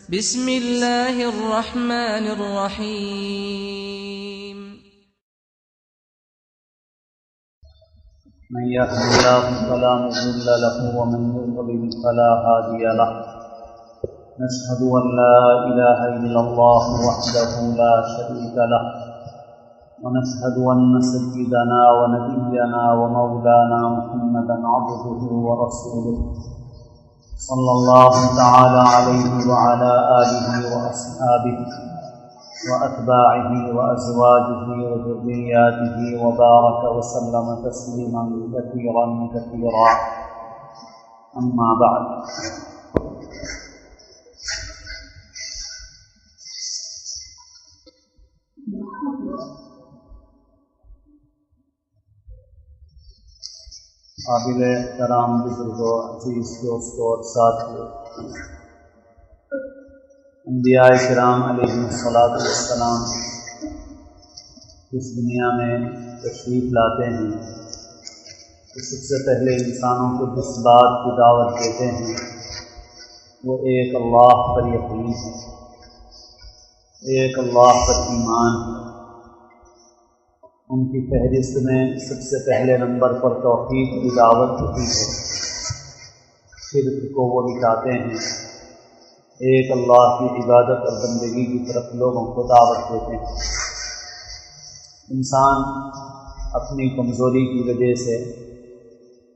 بسم الله الرحمن الرحيم. من يهد الله فلا مضل له ومن يضلل فلا هادي له. نشهد أن لا إله إلا الله وحده لا شريك له، ونشهد أن سيدنا ونبينا ومولانا محمدا عبده ورسوله صلى الله تعالى عليه وعلى آله وأصحابه وأتباعه وأزواجه وذرياته وبارك وسلم تسليما كثيرا كثيرا. أما بعد، قابل احترام بزرگوں، عزیز دوستوں اور ساتھیوں، انبیاء کرام علیہ السلام اس دنیا میں تشریف لاتے ہیں تو سب سے پہلے انسانوں کو جس بات کی دعوت دیتے ہیں وہ ایک اللہ پر یقین ہے، ایک اللہ پر ایمان ہے۔ ان کی فہرست میں سب سے پہلے نمبر پر توحید کی دعوت ہوتی ہے، شرک کو وہ مٹاتے ہیں، ایک اللہ کی عبادت اور بندگی کی طرف لوگوں کو دعوت دیتے ہیں۔ انسان اپنی کمزوری کی وجہ سے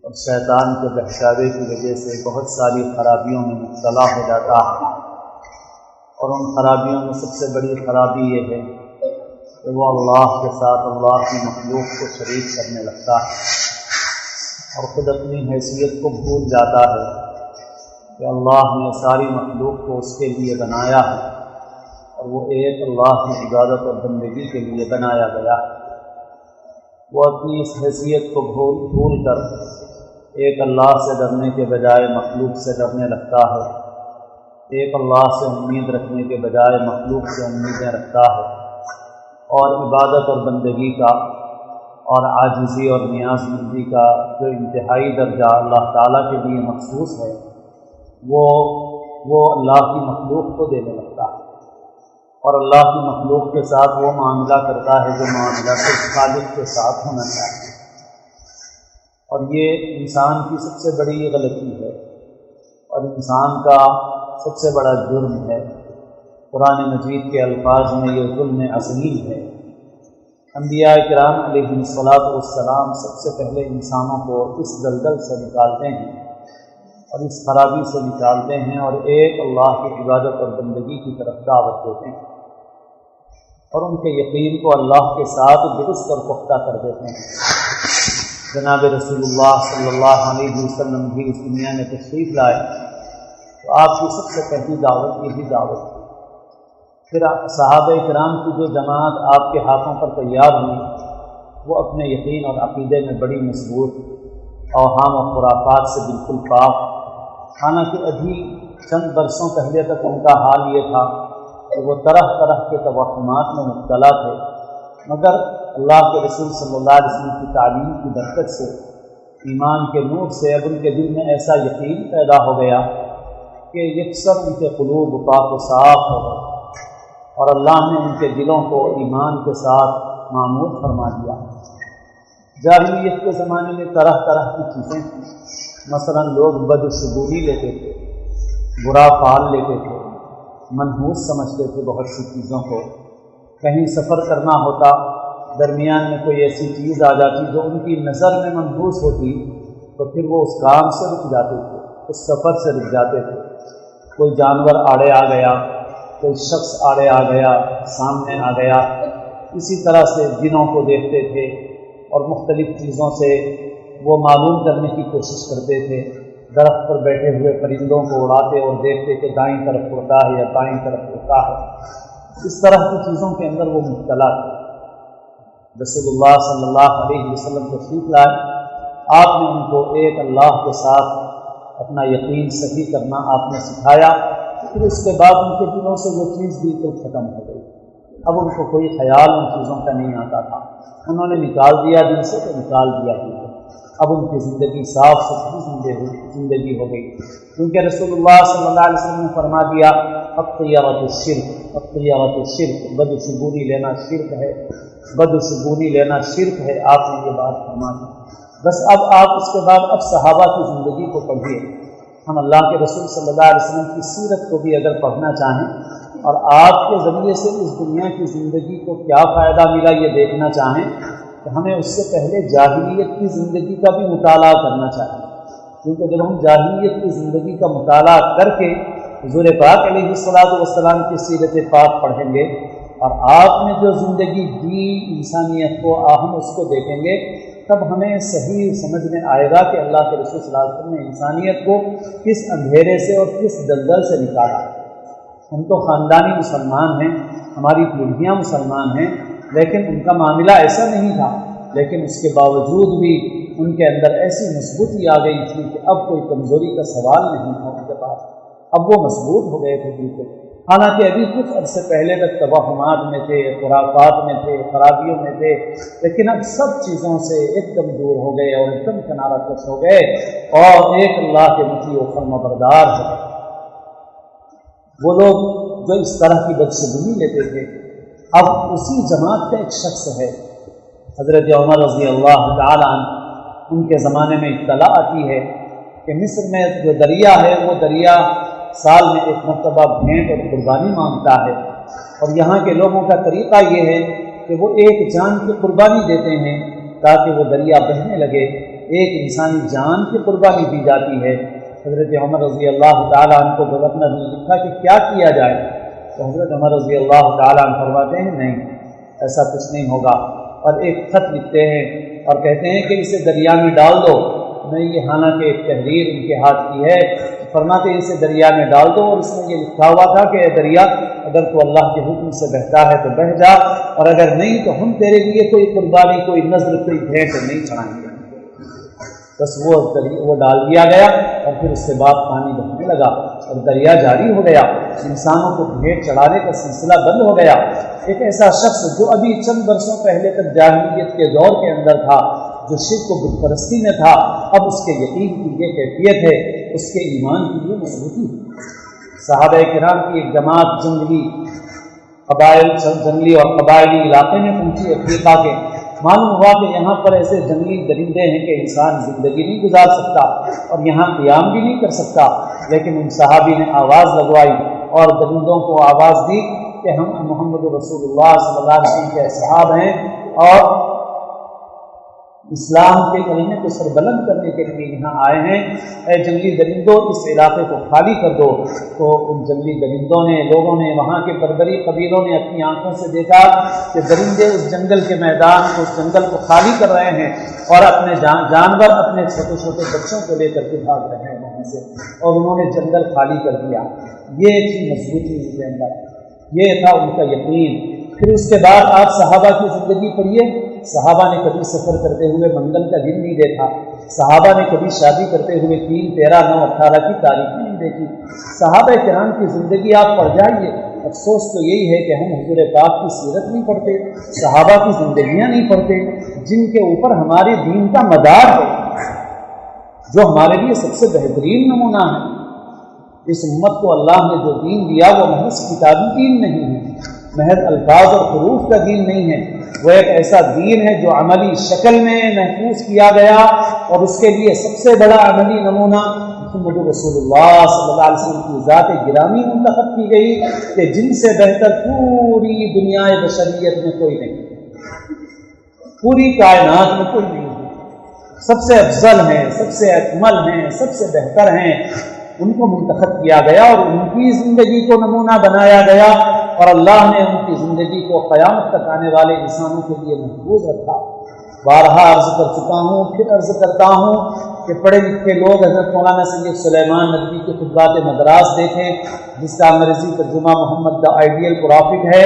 اور شیطان کے بہکاوے کی وجہ سے بہت ساری خرابیوں میں مبتلا ہو جاتا ہے، اور ان خرابیوں میں سب سے بڑی خرابی یہ ہے کہ وہ اللہ کے ساتھ اللہ کی مخلوق کو شریک کرنے لگتا ہے اور خود اپنی حیثیت کو بھول جاتا ہے کہ اللہ نے ساری مخلوق کو اس کے لیے بنایا ہے اور وہ ایک اللہ کی عبادت اور بندگی کے لیے بنایا گیا ہے۔ وہ اپنی اس حیثیت کو بھول کر ایک اللہ سے ڈرنے کے بجائے مخلوق سے ڈرنے لگتا ہے، ایک اللہ سے امید رکھنے کے بجائے مخلوق سے امیدیں رکھتا ہے، اور عبادت اور بندگی کا اور عاجزی اور نیاز مندی کا جو انتہائی درجہ اللہ تعالیٰ کے لیے مخصوص ہے وہ اللہ کی مخلوق کو دینے لگتا ہے، اور اللہ کی مخلوق کے ساتھ وہ معاملہ کرتا ہے جو معاملہ صرف خالق کے ساتھ ہونا چاہیے، اور یہ انسان کی سب سے بڑی غلطی ہے اور انسان کا سب سے بڑا جرم ہے۔ قرآن مجید کے الفاظ میں یہ ظلم عظیم ہے۔ انبیاء کرام علیہ السلام سب سے پہلے انسانوں کو اس دلدل سے نکالتے ہیں اور اس خرابی سے نکالتے ہیں اور ایک اللہ کی عبادت اور بندگی کی طرف دعوت دیتے ہیں، اور ان کے یقین کو اللہ کے ساتھ درست اور پختہ کر دیتے ہیں۔ جناب رسول اللہ صلی اللہ علیہ وسلم بھی اس دنیا میں تشریف لائے تو آپ کی سب سے پہلی دعوت یہی دعوت تھی۔ پھر صحابہ کرام کی جو جماعت آپ کے ہاتھوں پر تیار ہوئی وہ اپنے یقین اور عقیدے میں بڑی مضبوط، اوہام و خرافات سے بالکل پاک، حالانکہ ابھی چند برسوں پہلے تک ان کا حال یہ تھا کہ وہ طرح طرح کے توہمات میں مبتلا تھے، مگر اللہ کے رسول صلی اللہ علیہ وسلم کی تعلیم کی برکت سے، ایمان کے نور سے اب ان کے دل میں ایسا یقین پیدا ہو گیا کہ یکسر ان کے قلوب پاک و صاف ہو گئے، اور اللہ نے ان کے دلوں کو ایمان کے ساتھ معمور فرما دیا۔ جاہلیت کے زمانے میں طرح طرح کی چیزیں تھیں، مثلا لوگ بدشگونی لیتے تھے، برا فعل لیتے تھے، منحوس سمجھتے تھے بہت سی چیزوں کو۔ کہیں سفر کرنا ہوتا، درمیان میں کوئی ایسی چیز آ جاتی جو ان کی نظر میں منحوس ہوتی تو پھر وہ اس کام سے رک جاتے تھے، اس سفر سے رک جاتے تھے۔ کوئی جانور آڑے آ گیا، کوئی شخص آڑے آ گیا، سامنے آ گیا، اسی طرح سے جنوں کو دیکھتے تھے اور مختلف چیزوں سے وہ معلوم کرنے کی کوشش کرتے تھے۔ درخت پر بیٹھے ہوئے پرندوں کو اڑاتے اور دیکھتے کہ دائیں طرف اڑتا ہے یا بائیں طرف اڑتا ہے، اس طرح کی چیزوں کے اندر وہ مبتلا تھے۔ رسول اللہ صلی اللہ علیہ وسلم تشریف لائے، آپ نے ان کو ایک اللہ کے ساتھ اپنا یقین صحیح کرنا آپ نے سکھایا۔ پھر اس کے بعد ان کے دلوں سے وہ چیز بالکل ختم ہو گئی، اب ان کو کوئی خیال ان چیزوں کا نہیں آتا تھا، انہوں نے نکال دیا دل سے تو نکال دیا دل سے۔ اب ان کی زندگی صاف ستھری زندگی ہو گئی، کیونکہ رسول اللہ صلی اللہ علیہ وسلم نے فرما دیا الطیرۃ الشرک، الطیرۃ الشرک، بدشگونی لینا شرک ہے، بدشگونی لینا شرک ہے، آپ نے یہ بات فرما دی۔ بس اب آپ اس کے بعد اب صحابہ کی زندگی کو پڑھیے۔ ہم اللہ کے رسول صلی اللہ علیہ وسلم کی سیرت کو بھی اگر پڑھنا چاہیں اور آپ کے ذریعے سے اس دنیا کی زندگی کو کیا فائدہ ملا یہ دیکھنا چاہیں تو ہمیں اس سے پہلے جاہلیت کی زندگی کا بھی مطالعہ کرنا چاہیے، کیونکہ جب ہم جاہلیت کی زندگی کا مطالعہ کر کے حضور پاک علیہ الصلوۃ والسلام کی سیرت پاک پڑھیں گے اور آپ نے جو زندگی دی انسانیت کو ہم اس کو دیکھیں گے، تب ہمیں صحیح سمجھ میں آئے گا کہ اللہ کے رسول صلی اللہ علیہ وسلم نے انسانیت کو کس اندھیرے سے اور کس دلدل سے نکالا۔ ہم تو خاندانی مسلمان ہیں، ہماری پیڑھیاں مسلمان ہیں، لیکن ان کا معاملہ ایسا نہیں تھا، لیکن اس کے باوجود بھی ان کے اندر ایسی مضبوطی آ گئی تھی کہ اب کوئی کمزوری کا سوال نہیں تھا ان کے پاس، اب وہ مضبوط ہو گئے تھے بالکل۔ حالانکہ ابھی کچھ عرصے پہلے تک توہمات میں تھے، خرافات میں تھے، خرابیوں میں تھے، لیکن اب سب چیزوں سے ایک دم دور ہو گئے اور ایک دم کنارہ کش ہو گئے اور ایک اللہ کے مطیع و فرمانبردار ہو گئے۔ وہ لوگ جو اس طرح کی بدشگونی لیتے تھے، اب اسی جماعت کا ایک شخص ہے حضرت عمر رضی اللہ تعالی عنہ، ان کے زمانے میں اطلاع آتی ہے کہ مصر میں جو دریا ہے وہ دریا سال میں ایک مرتبہ بھیٹ اور قربانی مانگتا ہے، اور یہاں کے لوگوں کا طریقہ یہ ہے کہ وہ ایک جان کی قربانی دیتے ہیں تاکہ وہ دریا بہنے لگے، ایک انسانی جان کی قربانی دی جاتی ہے۔ حضرت عمر رضی اللہ تعالیٰ عنہ کو گورنر نے لکھا کہ کیا کیا جائے، تو حضرت عمر رضی اللہ تعالیٰ عنہ فرماتے ہیں نہیں، ایسا کچھ نہیں ہوگا، اور ایک خط لکھتے ہیں اور کہتے ہیں کہ اسے دریا میں ڈال دو۔ میں یہ حالانکہ ایک تحریر ان کے ہاتھ کی ہے، فرماتے ہیں اسے دریا میں ڈال دو، اور اس میں یہ لکھا ہوا تھا کہ اے دریا اگر تو اللہ کے حکم سے بہتا ہے تو بہہ جا، اور اگر نہیں تو ہم تیرے لیے کوئی قربانی، کوئی نذر، کوئی بھیٹ نہیں چڑھائیں گے۔ بس وہ ڈال دیا گیا اور پھر اس کے بعد پانی بہنے لگا اور دریا جاری ہو گیا، انسانوں کو بھیٹ چڑھانے کا سلسلہ بند ہو گیا۔ ایک ایسا شخص جو ابھی چند برسوں پہلے تک جاہلیت کے دور کے اندر تھا، جو شرک و بت پرستی میں تھا، اب اس کے یقین کی یہ کیفیت ہے، اس کے ایمان کی یہ مضبوطی ہے۔ صحابہ کرام کی ایک جماعت جنگلی اور قبائلی علاقے میں پہنچی افریقہ کے، معلوم ہوا کہ یہاں پر ایسے جنگلی درندے ہیں کہ انسان زندگی نہیں گزار سکتا اور یہاں قیام بھی نہیں کر سکتا، لیکن ان صحابی نے آواز لگوائی اور درندوں کو آواز دی کہ ہم محمد رسول اللہ صلی اللہ علیہ وسلم کے اصحاب ہیں اور اسلام کے کلمے کو سربلند کرنے کے لیے یہاں آئے ہیں، اے جنگلی درندوں اس علاقے کو خالی کر دو۔ تو ان جنگلی درندوں نے، لوگوں نے، وہاں کے بربری قبیلوں نے اپنی آنکھوں سے دیکھا کہ درندے اس جنگل کے میدان کو، اس جنگل کو خالی کر رہے ہیں اور اپنے جانور، اپنے چھوٹے چھوٹے بچوں کو لے کر کے بھاگ رہے ہیں وہاں سے، اور انہوں نے جنگل خالی کر دیا۔ یہ تھی مضبوطی ان کے اندر، یہ تھا ان کا یقین۔ پھر اس کے بعد آپ صحابہ کی زندگی پڑھیے، صحابہ نے کبھی سفر کرتے ہوئے منگل کا دن نہیں دیکھا، صحابہ نے کبھی شادی کرتے ہوئے 3، 13، 9، 18 کی تاریخ نہیں دیکھی۔ صحابہ کرام کی زندگی آپ پڑھ جائیے، افسوس تو یہی ہے کہ ہم حضور پاک کی سیرت نہیں پڑھتے، صحابہ کی زندگیاں نہیں پڑھتے، جن کے اوپر ہمارے دین کا مدار ہے، جو ہمارے لیے سب سے بہترین نمونہ ہے۔ اس امت کو اللہ نے جو دین دیا وہ محض کتابی دین نہیں ہے، محض الفاظ اور حروف کا دین نہیں ہے، وہ ایک ایسا دین ہے جو عملی شکل میں محفوظ کیا گیا، اور اس کے لیے سب سے بڑا عملی نمونہ محمد رسول اللہ صلی اللہ علیہ وسلم کی ذات گرامی منتخب کی گئی کہ جن سے بہتر پوری دنیا بشریت میں کوئی نہیں، پوری کائنات میں کوئی نہیں ہے، سب سے افضل ہیں، سب سے اکمل ہیں، سب سے بہتر ہیں، ان کو منتخب کیا گیا اور ان کی زندگی کو نمونہ بنایا گیا، اور اللہ نے ان کی زندگی کو قیامت تک آنے والے انسانوں کے لیے محفوظ رکھا۔ بارہا عرض کر چکا ہوں، پھر عرض کرتا ہوں کہ پڑھے لکھے لوگ حضرت مولانا سید سلیمان ندوی کے خطبات مدراس دیکھیں، جس کا انگریزی ترجمہ محمد دا آئیڈیل پرافٹ ہے،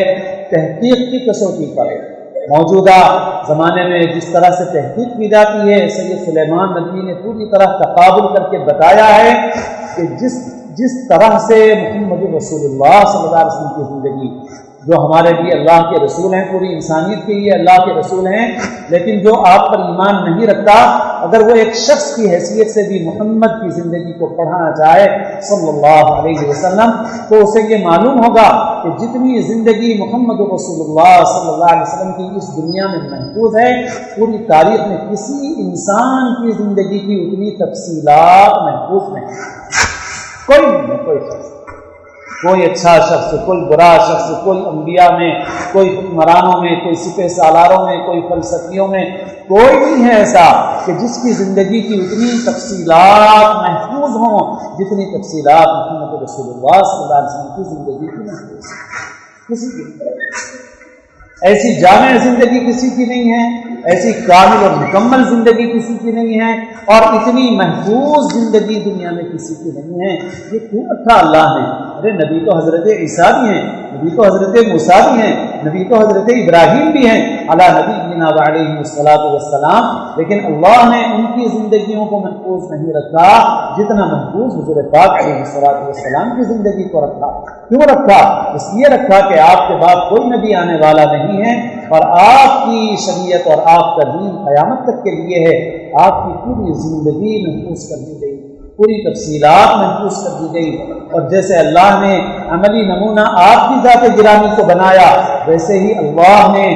تحقیق کی کسوٹی پر ہے۔ موجودہ زمانے میں جس طرح سے تحقیق کی جاتی ہے، سید سلیمان ندوی نے پوری طرح تقابل کر کے بتایا ہے کہ جس طرح سے محمد رسول اللہ صلی اللہ علیہ وسلم کی زندگی، جو ہمارے لیے اللہ کے رسول ہیں، پوری انسانیت کے لیے اللہ کے رسول ہیں، لیکن جو آپ پر ایمان نہیں رکھتا، اگر وہ ایک شخص کی حیثیت سے بھی محمد کی زندگی کو پڑھانا چاہے صلی اللہ علیہ وسلم، تو اسے یہ معلوم ہوگا کہ جتنی زندگی محمد رسول اللہ صلی اللہ علیہ وسلم کی اس دنیا میں محفوظ ہے، پوری تاریخ میں کسی انسان کی زندگی کی اتنی تفصیلات محفوظ نہیں، کوئی نہیں، کوئی شخص، کوئی اچھا شخص، کوئی برا شخص، کوئی انبیاء میں، کوئی حکمرانوں میں، کوئی سپہ سالاروں میں، کوئی فلسفیوں میں، کوئی نہیں ہے ایسا کہ جس کی زندگی کی اتنی تفصیلات محفوظ ہوں جتنی تفصیلات محمد رسول اللہ صلی اللہ علیہ وسلم کی زندگی کی محفوظ ہیں، کسی کی ایسی جامع زندگی کسی کی نہیں ہے، ایسی کامل اور مکمل زندگی کسی کی نہیں ہے، اور اتنی محفوظ زندگی دنیا میں کسی کی نہیں ہے۔ یہ کیوں رکھا اللہ نے؟ ارے نبی تو حضرت عیسیٰ بھی ہیں، نبی تو حضرت موسیٰ بھی ہیں، نبی تو حضرت ابراہیم بھی ہیں علی نبینا علیہ الصلاۃ والسلام، لیکن اللہ نے ان کی زندگیوں کو محفوظ نہیں رکھا جتنا محفوظ حضور پاک علیہ الصلاۃ والسلام کی زندگی کو رکھا۔ کیوں رکھا؟ اس لیے رکھا کہ آپ کے بعد کوئی نبی آنے والا نہیں ہے، اور آپ کی شریعت اور آپ کا دین قیامت تک کے لیے ہے۔ آپ کی پوری زندگی محفوظ کر دی گئی، پوری تفصیلات محفوظ کر دی گئی، اور جیسے اللہ نے عملی نمونہ آپ کی ذات گرامی کو بنایا، ویسے ہی اللہ نے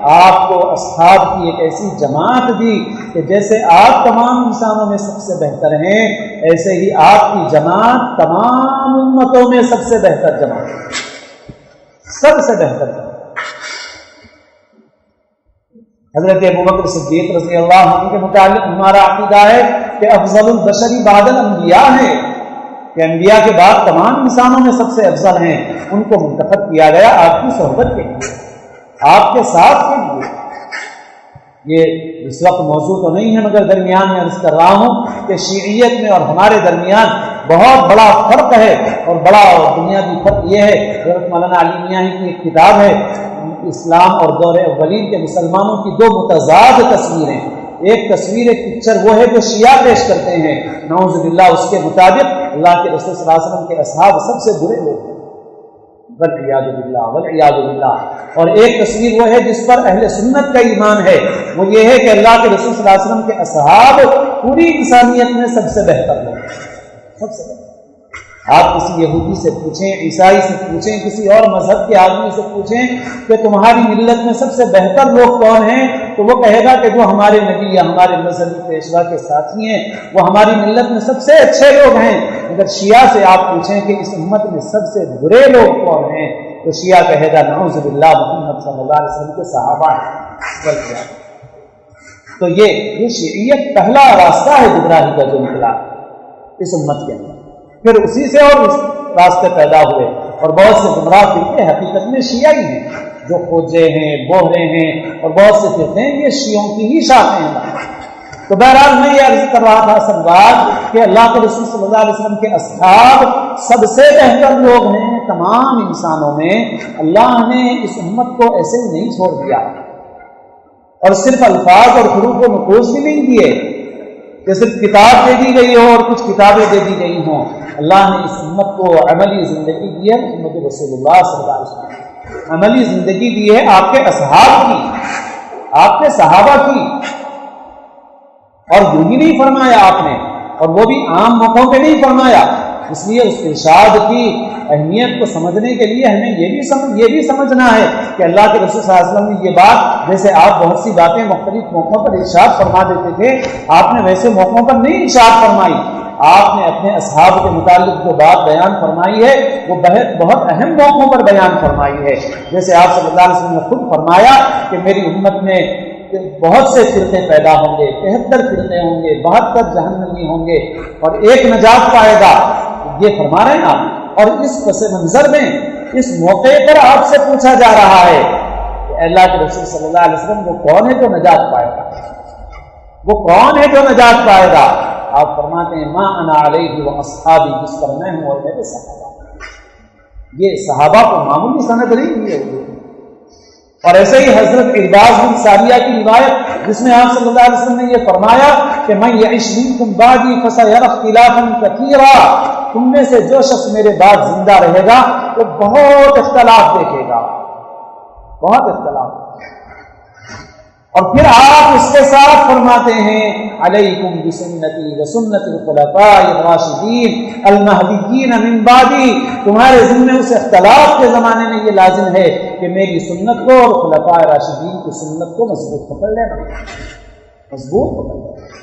آپ کو اصحاب کی ایک ایسی جماعت دی کہ جیسے آپ تمام انسانوں میں سب سے بہتر ہیں، ایسے ہی آپ کی جماعت تمام امتوں میں سب سے بہتر جماعت، سب سے بہتر جماعت۔ حضرت ابوبکر صدیق رضی اللہ عنہ کے متعلق ہمارا عقیدہ ہے کہ افضل البشری بعد الانبیاء ہے، کہ انبیاء کے بعد تمام انسانوں میں سب سے افضل ہیں، ان کو منتخب کیا گیا آپ کی صحبت کے لیے، آپ کے ساتھ کے لیے۔ یہ اس وقت موضوع تو نہیں ہے، مگر درمیان میں عرض کر رہا ہوں کہ شیعیت میں اور ہمارے درمیان بہت بڑا فرق ہے، اور بڑا بنیادی فرق یہ ہے، حضرت مولانا علی میاں کی ایک کتاب ہے اسلام اور دور اولین کے مسلمانوں کی دو متضاد تصویریں۔ ایک تصویر ایک پکچر وہ ہے جو شیعہ پیش کرتے ہیں، نعوذ باللہ، اس کے مطابق اللہ کے رسول صلی اللہ علیہ وسلم کے اصحاب سب سے برے لوگ ہیں، والعیاذ باللہ والعیاذ باللہ۔ اور ایک تصویر وہ ہے جس پر اہل سنت کا ایمان ہے، وہ یہ ہے کہ اللہ کے رسول صلی اللہ علیہ وسلم کے اصحاب پوری انسانیت میں سب سے بہتر لوگ ہیں، سب سے بہتر۔ آپ کسی یہودی سے پوچھیں، عیسائی سے پوچھیں، کسی اور مذہب کے آدمی سے پوچھیں کہ تمہاری ملت میں سب سے بہتر لوگ کون ہیں، تو وہ کہے گا کہ جو ہمارے نبی یا ہمارے مذہبی پیشوا کے ساتھی ہیں وہ ہماری ملت میں سب سے اچھے لوگ ہیں۔ اگر شیعہ سے آپ پوچھیں کہ اس امت میں سب سے برے لوگ کون ہیں، تو شیعہ کہے گا نعوذ باللہ محمد صلی اللہ علیہ وسلم کے صحابہ ہیں۔ تو یہ شیعیت پہلا راستہ ہے گمراہی کا جو نکلا اس امت کے اندر، پھر اسی سے اور اس راستے پیدا ہوئے، اور بہت سے گمراہ فرقے حقیقت میں شیعہ ہی ہیں، جو خوجے ہیں، بوہرے ہیں، اور بہت سے فرقے ہیں، یہ شیعوں کی ہی شاخیں ہیں۔ تو بہرحال میں یہ عرض کر رہا تھا سب بات کہ اللہ کے رسول صلی اللہ علیہ وسلم کے اصحاب سب سے بہتر لوگ ہیں تمام انسانوں میں۔ اللہ نے اس امت کو ایسے ہی نہیں چھوڑ دیا، اور صرف الفاظ اور حروف و نقوص بھی نہیں دیے کہ صرف کتاب دے دی گئی ہو اور کچھ کتابیں دے دی گئی ہوں۔ اللہ نے اس امت کو عملی زندگی دی ہے، محمد رسول اللہ صلی اللہ علیہ وسلم عملی زندگی دی ہے آپ کے اصحاب کی، آپ کے صحابہ کی، اور یوں ہی نہیں فرمایا آپ نے، اور وہ بھی عام موقعوں پہ نہیں فرمایا۔ اس لیے اس ارشاد کی اہمیت کو سمجھنے کے لیے ہمیں یہ بھی سمجھنا ہے کہ اللہ کے رسول صلی اللہ علیہ وسلم نے یہ بات، جیسے آپ بہت سی باتیں مختلف موقعوں پر ارشاد فرما دیتے تھے، آپ نے ویسے موقعوں پر نہیں ارشاد فرمائی۔ آپ نے اپنے اصحاب کے متعلق جو بات بیان فرمائی ہے وہ بہت اہم موقعوں پر بیان فرمائی ہے۔ جیسے آپ صلی اللہ علیہ وسلم نے خود فرمایا کہ میری امت میں بہت سے فرقے پیدا ہوں گے، 73 فرقے ہوں گے، 72 جہنمی ہوں گے، اور ایک نجات پائے گا، یہ فرما رہے ہیں آپ۔ اور اس پس منظر میں اس موقع پر آپ سے پوچھا جا رہا ہے کہ اللہ کے رسول صلی اللہ علیہ وسلم وہ کون ہے جو نجات پائے گا، وہ کون ہے جو نجات پائے گا؟ آپ فرماتے ہیں ما انا علیہ و اصحابی، جس پر میں ہوں اور میرے صحابہ۔ یہ صحابہ کو معمولی سند نہیں ہے۔ اور ایسے ہی حضرت ارباز بن ساریہ کی روایت جس میں آپ صلی اللہ علیہ وسلم نے یہ فرمایا کہ من یعش منکم بعدی فسیری اختلافا کثیرا، تم میں سے جو شخص میرے بعد زندہ رہے گا وہ بہت اختلاف دیکھے گا، بہت اختلاف. اور پھر آپ اس کے ساتھ فرماتے ہیں علیکم بسنتی وسنت الخلفاء الراشدین المہدیین من بعدی، تمہارے ذمہ اس اختلاف کے زمانے میں یہ لازم ہے کہ میری سنت کو اور خلفاء راشدین کی سنت کو مضبوط پکڑ لینا، مضبوط پکڑ لینا.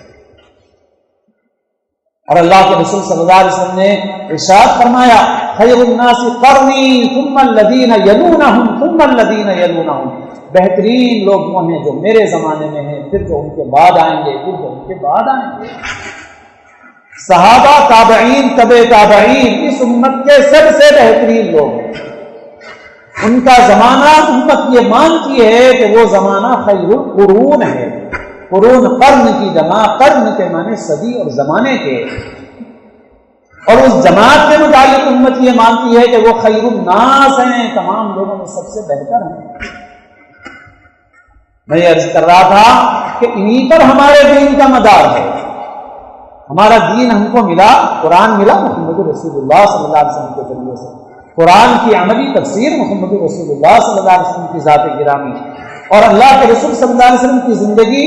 اور اللہ کے رسول صلی اللہ علیہ وسلم نے ارشاد فرمایا خیر الناس قرنی ثم الذین یلونہم ثم الذین یلونہم، بہترین لوگ وہ ہیں جو میرے زمانے میں ہیں، پھر جو ان کے بعد آئیں گے، پھر جو ان کے بعد آئیں گے. صحابہ، تابعین، تبع تابعین اس امت کے سب سے بہترین لوگ ہیں. ان کا زمانہ امت یہ مانتی ہے کہ وہ زمانہ خیر القرون ہے. قرون قرن کی جمع، قرن کے معنی صدی اور زمانے کے. اور اس جماعت کے متعلق امت یہ مانتی ہے کہ وہ خیر الناس ہیں، تمام لوگوں میں سب سے بہتر ہیں. میں یہ عرض کر رہا تھا کہ انہی پر ہمارے دین کا مدار ہے. ہمارا دین ہم کو ملا، قرآن ملا محمد رسول اللہ صلی اللہ علیہ وسلم کے ذریعے سے. قرآن کی عملی تفسیر محمد رسول اللہ صلی اللہ علیہ وسلم کی ذات گرامی، اور اللہ کے رسول صلی اللہ علیہ وسلم کی زندگی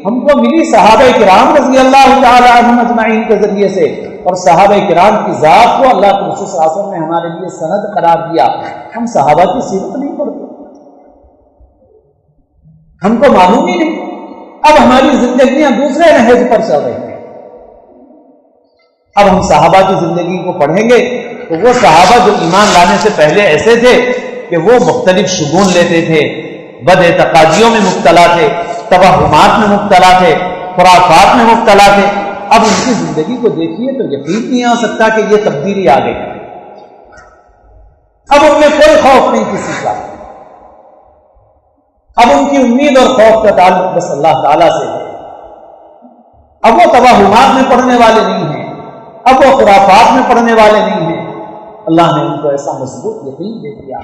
ہم کو ملی صحابہ کرام رضی اللہ تعالی عنہم اجمعین کے ذریعے سے. اور صحابہ کرام کی ذات کو اللہ کے رسول صلی اللہ علیہ وسلم نے ہمارے لیے سند قرار دیا. ہم صحابہ کی سیرت نہیں پڑھتے، ہم کو معلوم ہی نہیں. اب ہماری زندگیاں دوسرے نہج پر چل رہی ہیں. اب ہم صحابہ کی زندگی کو پڑھیں گے تو وہ صحابہ جو ایمان لانے سے پہلے ایسے تھے کہ وہ مختلف شگون لیتے تھے، بد اعتقادیوں میں مبتلا تھے، توہمات میں مبتلا تھے، خرافات میں مبتلا تھے. اب ان کی زندگی کو دیکھیے تو یقین نہیں آ سکتا کہ یہ تبدیلی آ گئی. اب ان میں کوئی خوف نہیں کسی کا. اب ان کی امید اور خوف کا تعلق بس اللہ تعالیٰ سے ہے. اب وہ توہمات میں پڑھنے والے نہیں ہیں، اب وہ خرافات میں پڑھنے والے نہیں ہیں. اللہ نے ان کو ایسا مضبوط یقین دے دیا.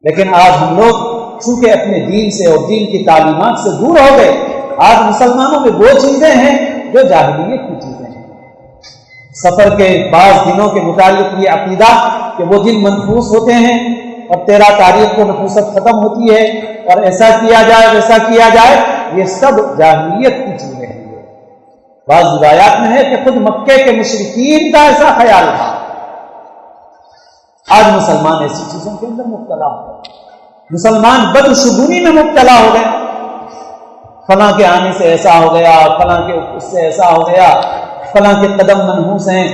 لیکن آج ہم لوگ چونکہ اپنے دین سے اور دین کی تعلیمات سے دور ہو گئے. آج مسلمانوں میں وہ چیزیں ہیں جو جاہلیت کی چیزیں ہیں. سفر کے بعض دنوں کے متعلق یہ عقیدہ کہ وہ دن منحوس ہوتے ہیں اور 13 تاریخ کو نحوست ختم ہوتی ہے اور ایسا کیا جائے ویسا کیا جائے، یہ سب جاہلیت کی چیزیں ہیں. بعض روایات میں ہے کہ خود مکے کے مشرکین کا ایسا خیال تھا. آج مسلمان ایسی چیزوں کے اندر مبتلا ہو گئے. مسلمان بدشگونی میں مبتلا ہو گئے. فلاں کے آنے سے ایسا ہو گیا، فلاں کے اس سے ایسا ہو گیا، فلاں کے قدم منحوس ہیں.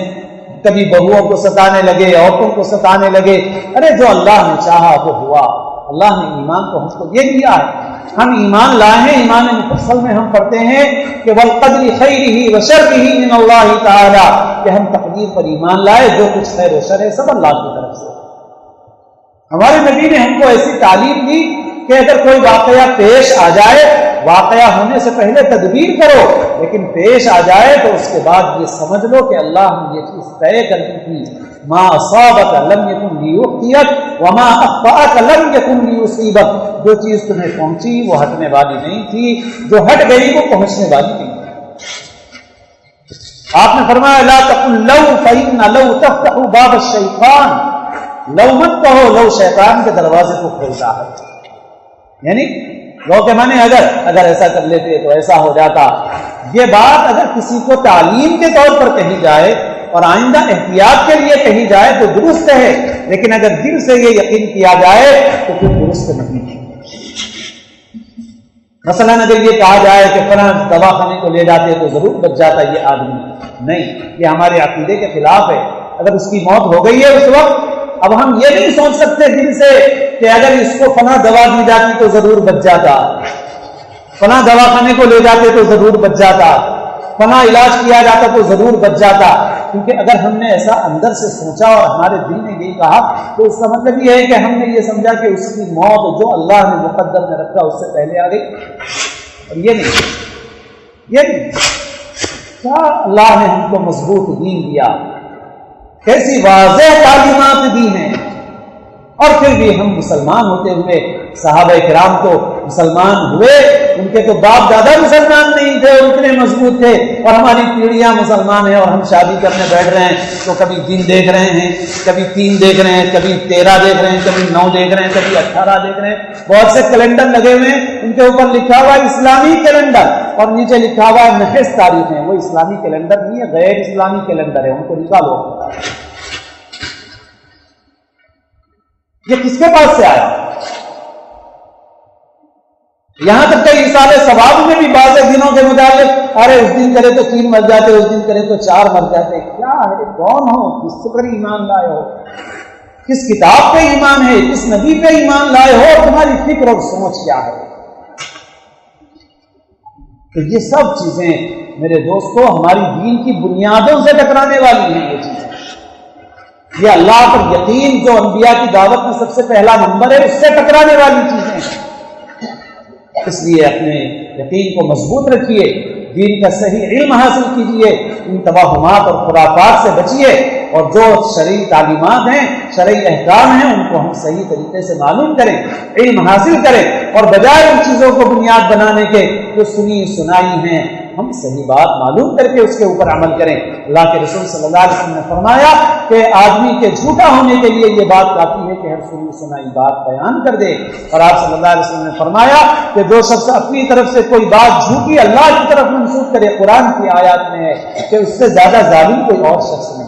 کبھی بہوؤں کو ستانے لگے، عورتوں کو ستانے لگے. ارے جو اللہ نے چاہا وہ ہوا. اللہ نے ایمان کو ہم کو یہ دیا ہے. ہم ایمان لائے ہیں. ایمان مفصل میں ہم پڑھتے ہیں کہ والقدر خیرہ وشرہ من اللہ تعالی، کہ ہم تقدیر پر ایمان لائے، جو کچھ خیر و شر ہے سب اللہ کی طرف سے. ہمارے نبی نے ہم کو ایسی تعلیم دی کہ اگر کوئی واقعہ پیش آ جائے، واقعہ ہونے سے پہلے تدبیر کرو، لیکن پیش آ جائے تو اس کے بعد یہ سمجھ لو کہ اللہ نے یہ چیز طے کر دی تھی. ما اصابک لم یکن لیخطئک وما اخطأک لم یکن لیصیبک. جو چیز تمہیں پہنچی وہ ہٹنے والی نہیں تھی، جو ہٹ گئی وہ پہنچنے والی نہیں تھی. آپ نے فرمایا لا تقل لو فإن لو تفتح باب الشیطان. لو مت کہو، لو شیطان کے دروازے کو کھولتا ہے. یعنی لو کے معنی اگر ایسا کر لیتے تو ایسا ہو جاتا. یہ بات اگر کسی کو تعلیم کے طور پر کہی جائے اور آئندہ احتیاط کے لیے کہی جائے تو درست ہے، لیکن اگر دل سے یہ یقین کیا جائے تو پھر درست نہیں ہے. مثلا اگر یہ کہا جائے کہ فلاں دواخانے کو لے جاتے تو ضرور بچ جاتا یہ آدمی، نہیں، یہ ہمارے عقیدے کے خلاف ہے. اگر اس کی موت ہو گئی ہے اس وقت، اب ہم یہ نہیں سوچ سکتے دل سے کہ اگر اس کو فلاں دوا دی جاتی تو ضرور بچ جاتا، فلاں دواخانے کو لے جاتے تو ضرور بچ جاتا، فلاں علاج کیا جاتا تو ضرور بچ جاتا. کیونکہ اگر ہم نے ایسا اندر سے سوچا اور ہمارے دل نے یہی کہا تو اس کا مطلب یہ ہے کہ ہم نے یہ سمجھا کہ اس کی موت جو اللہ نے مقدر میں رکھا اس سے پہلے آ گئی. اور یہ نہیں کیا اللہ نے ہم کو مضبوط دین دیا، کیسی واضح تعلیمات دی ہیں. اور پھر بھی ہم مسلمان ہوتے ہوئے صحابہ کرام کو مسلمان ہوئے ان کے تو باپ دادا مسلمان نہیں تھے اور اتنے مضبوط تھے، اور ہماری پیڑھیاں مسلمان ہیں اور ہم شادی کرنے بیٹھ رہے ہیں تو کبھی 3 دیکھ رہے ہیں، کبھی 3 دیکھ رہے ہیں، کبھی 13 دیکھ رہے ہیں، کبھی 9 دیکھ رہے ہیں، کبھی 18 دیکھ رہے ہیں۔ بہت سے کیلنڈر لگے ہوئے ہیں، ان کے اوپر لکھا ہوا ہے اسلامی کیلنڈر اور نیچے لکھا ہوا ہے محض تاریخیں۔ وہ اسلامی کیلنڈر نہیں ہے، غیر اسلامی کیلنڈر ہے، ان کو نکالو۔ یہ کس کے پاس سے آیا؟ یہاں تک کہ ایصال ثواب میں بھی بعض دنوں کے متعلق، ارے اس دن کرے تو 3 مر جاتے، اس دن کرے تو 4 مر جاتے۔ کیا ہے؟ کون ہو؟ کس پر ایمان لائے ہو؟ کس کتاب پہ ایمان ہے؟ کس نبی پہ ایمان لائے ہو؟ تمہاری فکر اور سوچ کیا ہے؟ تو یہ سب چیزیں میرے دوستو ہماری دین کی بنیادوں سے ٹکرانے والی ہیں۔ یہ چیزیں، یہ اللہ پر یقین جو انبیاء کی دعوت میں سب سے پہلا نمبر ہے، اس سے ٹکرانے والی چیزیں ہیں۔ اس لیے اپنے یقین کو مضبوط رکھیے، دین کا صحیح علم حاصل کیجیے، ان توہمات اور خرافات سے بچیے، اور جو شرعی تعلیمات ہیں، شرعی احکام ہیں، ان کو ہم صحیح طریقے سے معلوم کریں، علم حاصل کریں، اور بجائے ان چیزوں کو بنیاد بنانے کے جو سنی سنائی ہیں، ہم صحیح بات معلوم کر کے اس کے اوپر عمل کریں۔ اللہ کے رسول صلی اللہ علیہ وسلم نے فرمایا کہ آدمی کے جھوٹا ہونے کے لیے یہ بات کافی ہے کہ ہر سنی سنائی بات بیان کر دے، اور آپ صلی اللہ علیہ وسلم نے فرمایا کہ جو شخص اپنی طرف سے کوئی بات جھوٹی اللہ کی طرف منسوخ کرے، قرآن کی آیات میں ہے کہ اس سے زیادہ ظالم کوئی اور شخص نہیں۔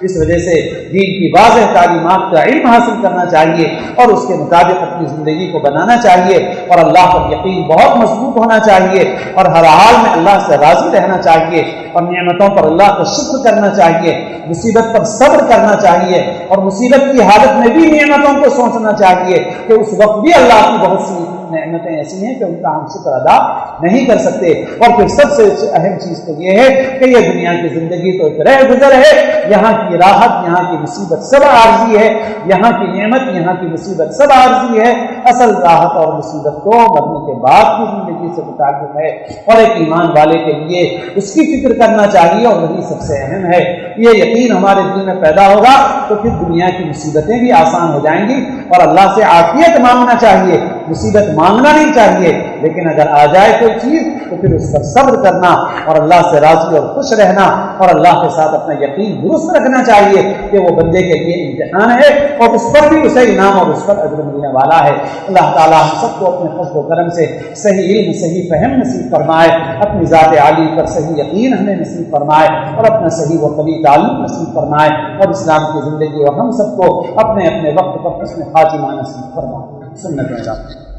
اس وجہ سے دین کی واضح تعلیمات کا علم حاصل کرنا چاہیے اور اس کے مطابق اپنی زندگی کو بنانا چاہیے، اور اللہ پر یقین بہت مضبوط ہونا چاہیے، اور ہر حال میں اللہ سے راضی رہنا چاہیے، اور نعمتوں پر اللہ کا شکر کرنا چاہیے، مصیبت پر صبر کرنا چاہیے، اور مصیبت کی حالت میں بھی نعمتوں کو سوچنا چاہیے کہ اس وقت بھی اللہ کی بہت سی نعمتیں ایسی ہیں کہ ان کا ہم شکر ادا نہیں کر سکتے۔ اور پھر سب سے اہم چیز تو یہ ہے کہ یہ دنیا کی زندگی تو ایک رہ گزر ہے، یہاں کی راحت، یہاں کی مصیبت سب عارضی ہے، یہاں کی نعمت، یہاں کی مصیبت سب عارضی ہے۔ اصل راحت اور مصیبت تو مرنے کے بعد کی زندگی سے متعلق ہے، اور ایک ایمان والے کے لیے اس کی فکر کرنا چاہیے، اور وہی سب سے اہم ہے۔ یہ یقین ہمارے دل میں پیدا ہوگا تو پھر دنیا کی مصیبتیں بھی آسان ہو جائیں گی، اور اللہ سے عافیت مانگنا چاہیے، مصیبت مانگنا نہیں چاہیے، لیکن اگر آ جائے کوئی چیز تو پھر اس پر صبر کرنا، اور اللہ سے راضی اور خوش رہنا، اور اللہ کے ساتھ اپنا یقین درست رکھنا چاہیے کہ وہ بندے کے لیے امتحان ہے، اور اس پر بھی اسے انعام اور اس پر اجر ملنے والا ہے۔ اللہ تعالیٰ ہم سب کو اپنے فضل و کرم سے صحیح علم، صحیح فہم نصیب فرمائے، اپنی ذات عالی پر صحیح یقین ہمیں نصیب فرمائے، اور اپنا صحیح و قوی تعلق نصیب فرمائے، اور اسلام کی زندگی اور ہم سب کو اپنے اپنے وقت پر حسن خاتمہ نصیب فرمائے۔ سنت